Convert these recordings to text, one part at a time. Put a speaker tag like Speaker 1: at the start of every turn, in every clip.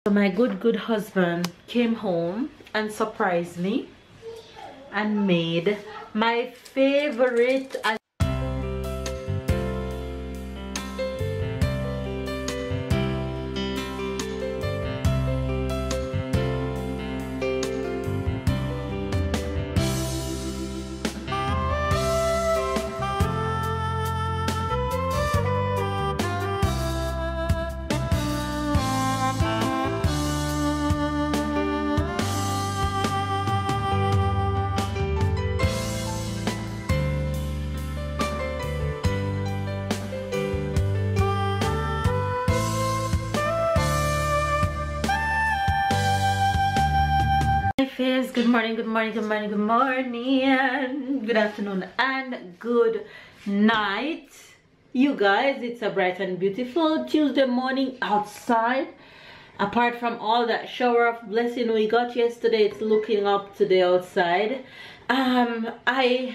Speaker 1: So my good husband came home and surprised me and made my favorite. Good morning, good morning, good morning, good morning, and good afternoon and good night, you guys. It's a bright and beautiful Tuesday morning outside. Apart from all that shower of blessing we got yesterday, it's looking up today outside. I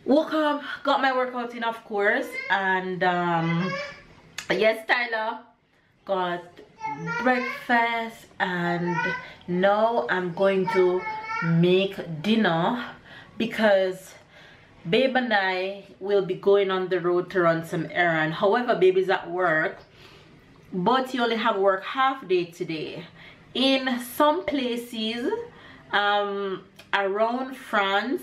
Speaker 1: woke up, got my workout in, of course, and yes, Tyler got breakfast, and now I'm going to make dinner because babe and I will be going on the road to run some errand. However, baby's at work, but he only have work half day today. In some places around France,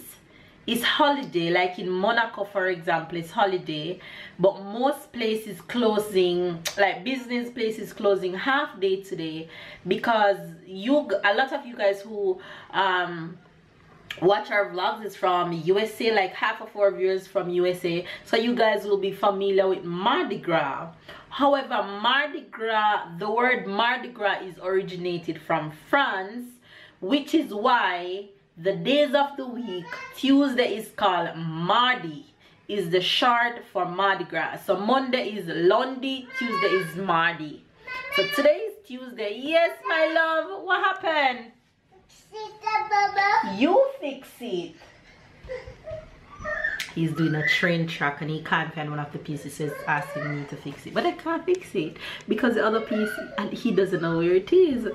Speaker 1: it's holiday, like in Monaco for example, it's holiday, but most places closing, like business places closing half day today, because a lot of you guys who watch our vlogs is from USA, like half of our viewers from USA, so you guys will be familiar with Mardi Gras. However, Mardi Gras, the word Mardi Gras is originated from France, which is why the days of the week, Tuesday is called Mardi, is the short for Mardi Gras. So Monday is Lundi, Tuesday is Mardi. So today is Tuesday. Yes, my love, what happened? You fix it. He's doing a train track and he can't find one of the pieces, so he's asking me to fix it, but I can't fix it because the other piece, and he doesn't know where it is.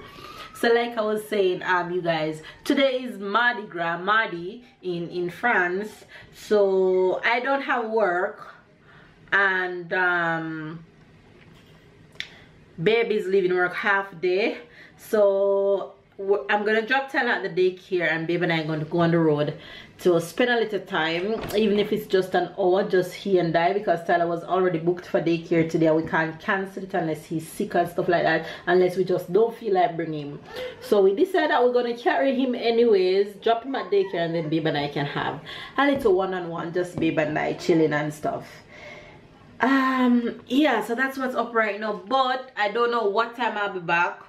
Speaker 1: So like I was saying, you guys, today is Mardi Gras, Mardi in France. So I don't have work, and baby's leaving work half day. So I'm gonna drop Tyler at the daycare, and baby and I are going to go on the road to spend a little time, even if it's just an hour, just he and I, because Tyler was already booked for daycare today. We can't cancel it unless he's sick and stuff like that, unless we just don't feel like bringing him. So we decided that we're gonna carry him anyways, drop him at daycare, and then baby and I can have a little one-on-one, just baby and I chilling and stuff. Yeah, so that's what's up right now, but I don't know what time I'll be back.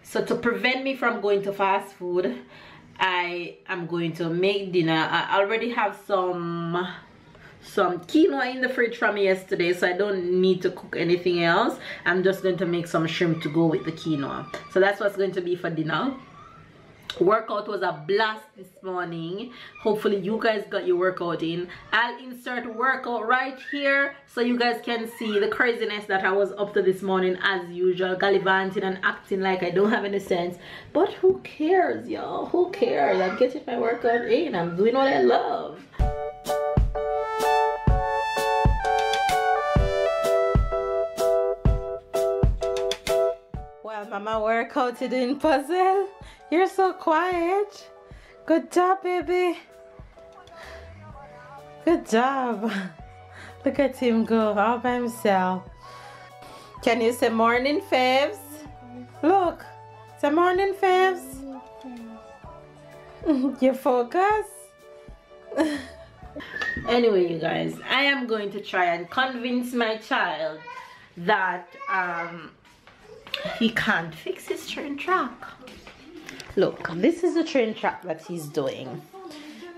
Speaker 1: So to prevent me from going to fast food, I am going to make dinner. I already have some quinoa in the fridge from yesterday, so I don't need to cook anything else. I'm just going to make some shrimp to go with the quinoa. So that's what's going to be for dinner. Workout was a blast this morning. Hopefully you guys got your workout in. I'll insert workout right here so you guys can see the craziness that I was up to this morning, as usual, gallivanting and acting like I don't have any sense, but who cares, y'all? Who cares? I'm getting my workout in. I'm doing what I love. Well, mama workouted in puzzle. You're so quiet. Good job, baby. Good job. Look at him go all by himself. Can you say morning, Favs? Look. Say morning, Favs. You focus? Anyway, you guys, I am going to try and convince my child that he can't fix his train track. Look, this is the train track that he's doing.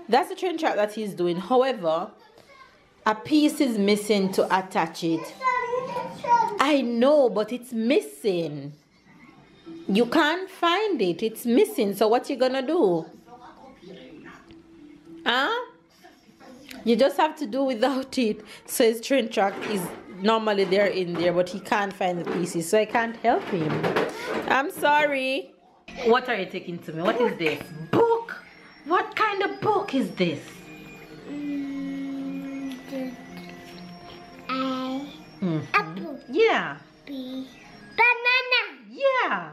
Speaker 1: That's the train track that he's doing. However, a piece is missing to attach it. I know, but it's missing. You can't find it. It's missing. So what you gonna do? Huh? You just have to do without it. So his train track is normally they're in there, but he can't find the pieces, so I can't help him. I'm sorry. What are you taking to me? What is this? Book? What kind of book is this?
Speaker 2: Apple.
Speaker 1: Yeah.
Speaker 2: B. Banana.
Speaker 1: Yeah.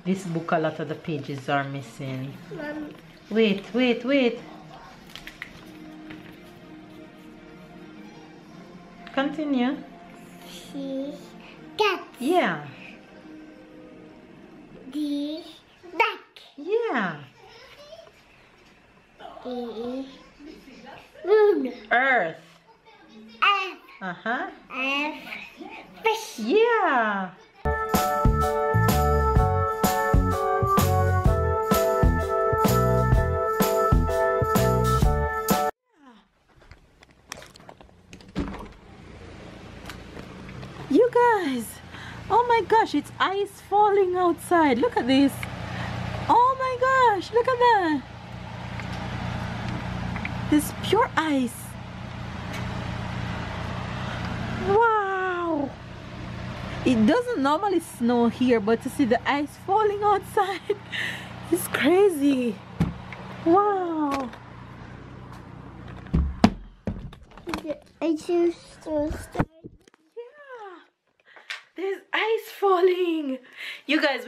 Speaker 1: This book, a lot of the pages are missing.
Speaker 2: Mom.
Speaker 1: Wait. Continue.
Speaker 2: C. Cat.
Speaker 1: Yeah.
Speaker 2: D. Duck.
Speaker 1: Yeah.
Speaker 2: E. Moon.
Speaker 1: Earth.
Speaker 2: F.
Speaker 1: Uh-huh.
Speaker 2: F. Fish.
Speaker 1: Yeah. You guys, oh my gosh, it's ice falling outside. Look at this. Oh my gosh, look at that. It's pure ice. Wow. It doesn't normally snow here, but to see the ice falling outside is crazy. Wow.
Speaker 2: I choose to start.
Speaker 1: There's ice falling. You guys,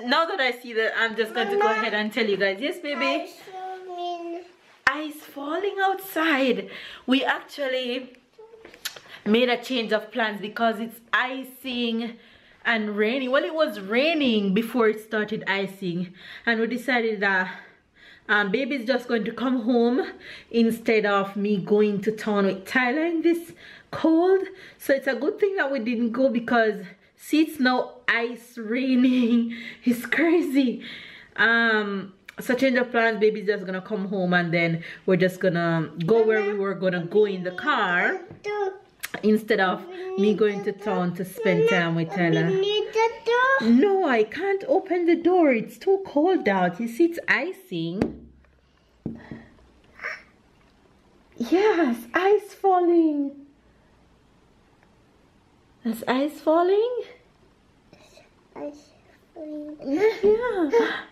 Speaker 1: now that I see that, I'm just going to go ahead and tell you guys. Yes, baby? Ice falling outside. We actually made a change of plans because it's icing and raining. Well, it was raining before it started icing, and we decided that baby's just going to come home instead of me going to town with Tyler in this cold. So it's a good thing that we didn't go, because see, it's now ice raining. It's crazy. So change of plans. Baby's just gonna come home, and then we're just gonna go where we were gonna go in the car instead of me going to town to spend time with Tyler. No, I can't open the door. It's too cold out. You see, it's icing. Yes, ice falling. There's ice falling?
Speaker 2: Ice falling.
Speaker 1: Yeah.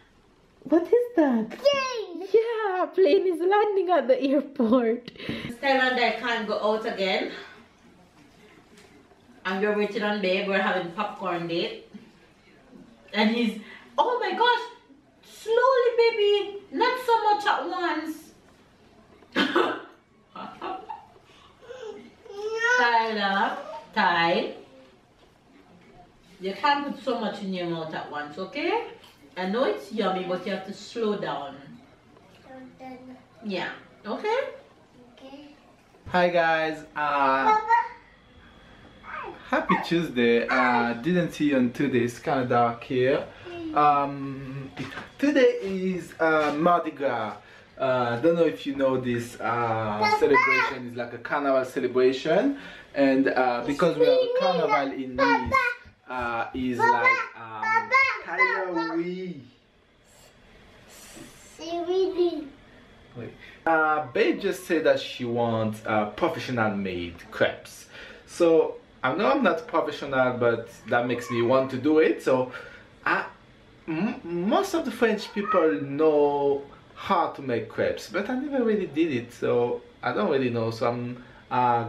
Speaker 1: What is that?
Speaker 2: Plane.
Speaker 1: Yeah, plane is landing at the airport. Stella and I can't go out again. And we're waiting on babe. We're having popcorn date. And he's, oh my gosh, slowly baby, not so much at once. Tyler, Ty, you can't put so much in your mouth at once, okay? I know it's yummy, but you have to slow down. Yeah, okay?
Speaker 2: Okay.
Speaker 3: Hi guys, happy Tuesday. Didn't see you on today, it's kind of dark here. Today is Mardi Gras. Don't know if you know this celebration is like a carnival celebration, and because we have a carnival in Nice, is like Halloween. Babe just said that she wants professional made crepes. So I know I'm not professional, but that makes me want to do it. So most of the French people know how to make crepes, but I never really did it, so I don't really know. So I'm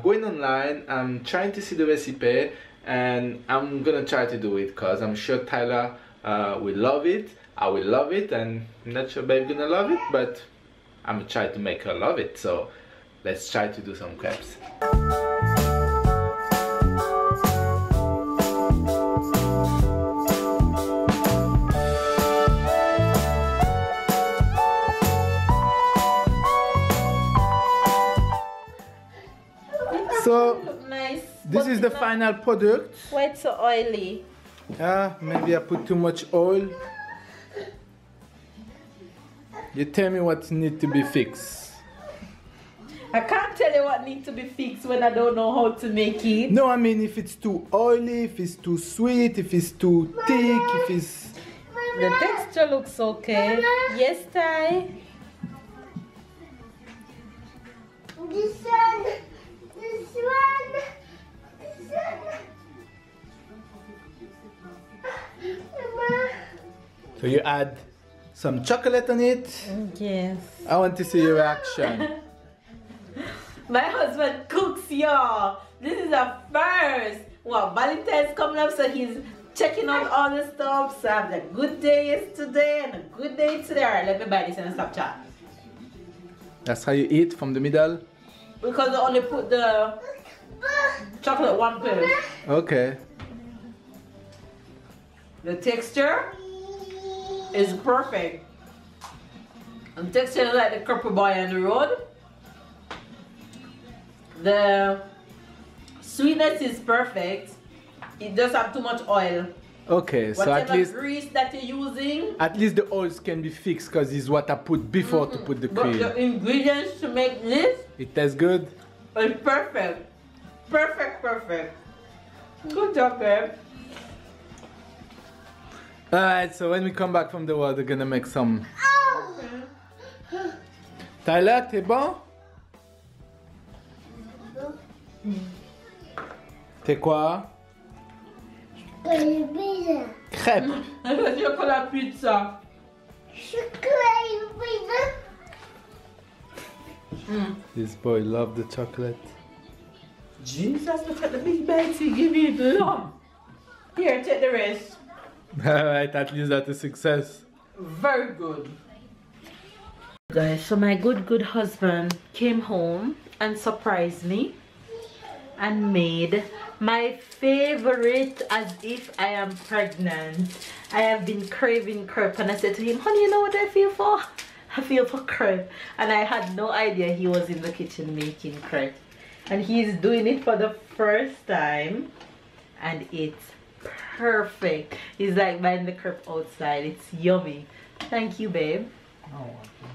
Speaker 3: going online, I'm trying to see the recipe, and I'm gonna try to do it because I'm sure Tyler will love it, I will love it, and I'm not sure babe gonna love it, but I'm gonna try to make her love it. So let's try to do some crepes. So
Speaker 1: Nice.
Speaker 3: this is the final product.
Speaker 1: Why it's so oily?
Speaker 3: Maybe I put too much oil. You tell me what needs to be fixed.
Speaker 1: I can't tell you what needs to be fixed when I don't know how to make it.
Speaker 3: No, I mean if it's too oily, if it's too sweet, if it's too thick, if it's...
Speaker 1: The texture looks okay. Yes, Ty?
Speaker 2: This one.
Speaker 3: So you add some chocolate on it.
Speaker 1: Yes.
Speaker 3: I want to see your reaction.
Speaker 1: My husband cooks, y'all. This is a first. Well, Valentine's coming up, so he's checking out all the stuff. So I have a good day yesterday and a good day today. Alright, let me buy this and stop chat.
Speaker 3: That's how you eat, from the middle?
Speaker 1: Because I only put the chocolate one place.
Speaker 3: Okay.
Speaker 1: The texture is perfect. The texture is like the crumple boy on the road. The sweetness is perfect. It doesn't have too much oil.
Speaker 3: Okay, so
Speaker 1: Whatever
Speaker 3: at least
Speaker 1: grease that you're using.
Speaker 3: at least the oils can be fixed because it's what I put before to put the
Speaker 1: But
Speaker 3: cream.
Speaker 1: the ingredients to make this
Speaker 3: It tastes good.
Speaker 1: is perfect. Perfect, perfect. Good job, babe.
Speaker 3: Alright, so when we come back from the world, we're gonna make some. Tyler, t'es bon? T'es quoi? Crêpe.
Speaker 1: Je pour la pizza.
Speaker 3: This boy loves the chocolate.
Speaker 1: Jesus, look at the big bites he give you the lump. Here, take the rest.
Speaker 3: Alright, at least that's a success.
Speaker 1: Very good. Guys, so my good husband came home and surprised me and made my favorite as if I am pregnant. I have been craving crepe and I said to him, honey, you know what I feel for? I feel for crepe. And I had no idea he was in the kitchen making crepe. And he's doing it for the first time and it's perfect. He's like buying the crepe outside. It's yummy. Thank you, babe.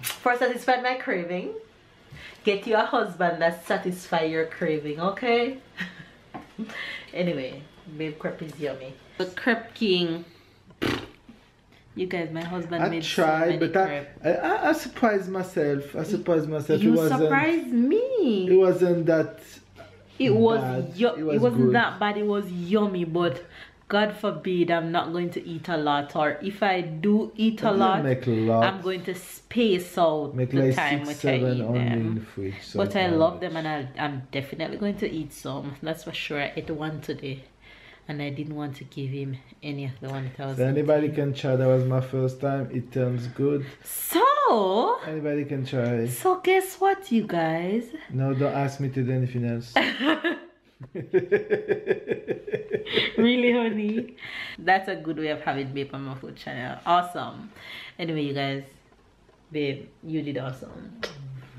Speaker 1: For satisfying my craving. Get you a husband that satisfies your craving, okay? Anyway, babe, crepe is yummy. The crepe king. You guys, my husband made so many crepe.
Speaker 3: I surprised myself. I surprised myself.
Speaker 1: You surprised me.
Speaker 3: It wasn't that.
Speaker 1: It was
Speaker 3: bad.
Speaker 1: it wasn't
Speaker 3: good.
Speaker 1: that bad. It was yummy, but God forbid I'm not going to eat a lot, or if I do eat a lot, I'm going to space out
Speaker 3: make
Speaker 1: the
Speaker 3: like
Speaker 1: time
Speaker 3: 6,
Speaker 1: which
Speaker 3: 7
Speaker 1: I eat
Speaker 3: only in
Speaker 1: them.
Speaker 3: the fridge, so
Speaker 1: But I love them and I'm definitely going to eat some. That's for sure. I ate one today and I didn't want to give him any of the one that I was
Speaker 3: so anybody
Speaker 1: eating.
Speaker 3: can try. That was my first time. It turns good.
Speaker 1: So
Speaker 3: Anybody can try.
Speaker 1: so guess what, you guys?
Speaker 3: No, don't ask me to do anything else.
Speaker 1: Really, honey? That's a good way of having babe on my food channel. Awesome. Anyway, you guys, babe, you did awesome.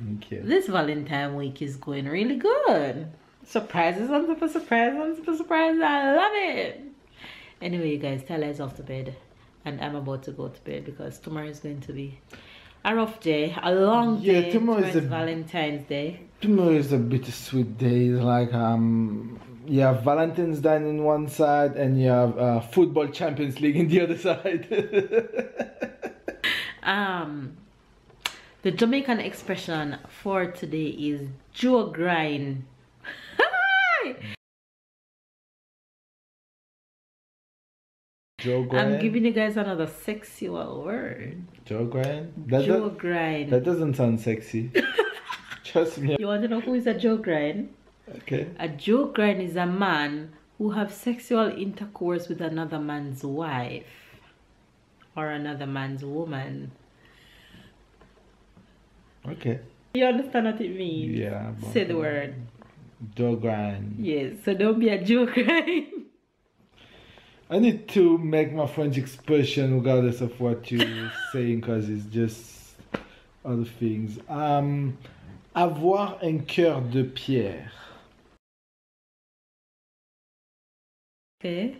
Speaker 3: Thank you.
Speaker 1: This Valentine week is going really good. Surprises on top of surprise on top of surprise. I love it. Anyway, you guys, Tyler is off to bed and I'm about to go to bed because tomorrow is going to be a rough day, a long day.
Speaker 3: Tomorrow is
Speaker 1: Valentine's Day.
Speaker 3: Tomorrow is a bittersweet day. It's like you have Valentine's Day in one side and you have football Champions League in the other side.
Speaker 1: The Jamaican expression for today is Joe grind.
Speaker 3: Joe grind.
Speaker 1: I'm giving you guys another sexual word.
Speaker 3: Joe grind.
Speaker 1: Joe grind.
Speaker 3: That doesn't sound sexy. Trust me.
Speaker 1: You want to know who is a Joe grind?
Speaker 3: Okay.
Speaker 1: A Joe grind is a man who have sexual intercourse with another man's wife or another man's woman.
Speaker 3: Okay.
Speaker 1: You understand what it means?
Speaker 3: Yeah.
Speaker 1: Say the word.
Speaker 3: Joe grind.
Speaker 1: Yes, so don't be a Joe grind.
Speaker 3: I need to make my French expression regardless of what you're saying because it's just other things. Avoir un cœur de pierre.
Speaker 1: Okay.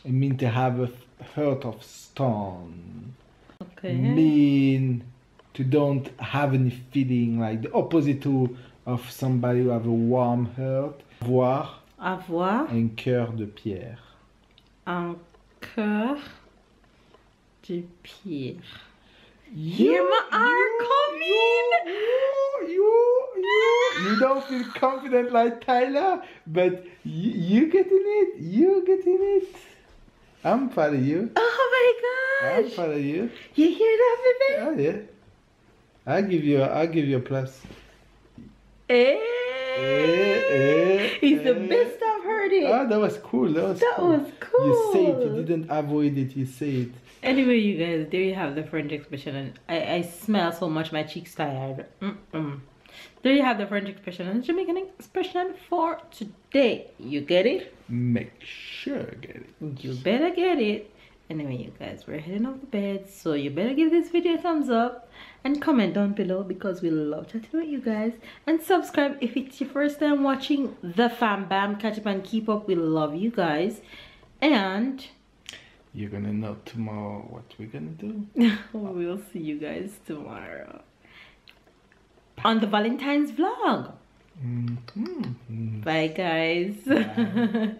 Speaker 3: It means to have a heart of stone.
Speaker 1: Okay.
Speaker 3: Mean to don't have any feeling, like the opposite of somebody who have a warm heart.
Speaker 1: Avoir
Speaker 3: un cœur de pierre.
Speaker 1: Un cœur de pierre.
Speaker 3: You don't feel confident like Tyler, but you getting it. You getting it. I'm proud of you.
Speaker 1: Oh my
Speaker 3: I'm proud of you.
Speaker 1: You hear that, baby?
Speaker 3: Oh yeah. I'll give you a plus.
Speaker 1: He's the best I've heard it.
Speaker 3: Oh, that was cool. That was
Speaker 1: cool.
Speaker 3: You say it. You didn't avoid it. You say it.
Speaker 1: Anyway, you guys, there you have the French expression. And I smell so much, my cheeks tired. There you have the French expression and Jamaican expression for today. You get it?
Speaker 3: Make sure you get it.
Speaker 1: You better get it. Anyway, you guys, we're heading off to bed, so you better give this video a thumbs up and comment down below because we love chatting with you guys, and subscribe if it's your first time watching the Fam Bam. Catch up and keep up. We love you guys, and
Speaker 3: you're gonna know tomorrow what we're gonna do.
Speaker 1: We'll see you guys tomorrow on the Valentine's vlog. Bye guys.
Speaker 3: Bye.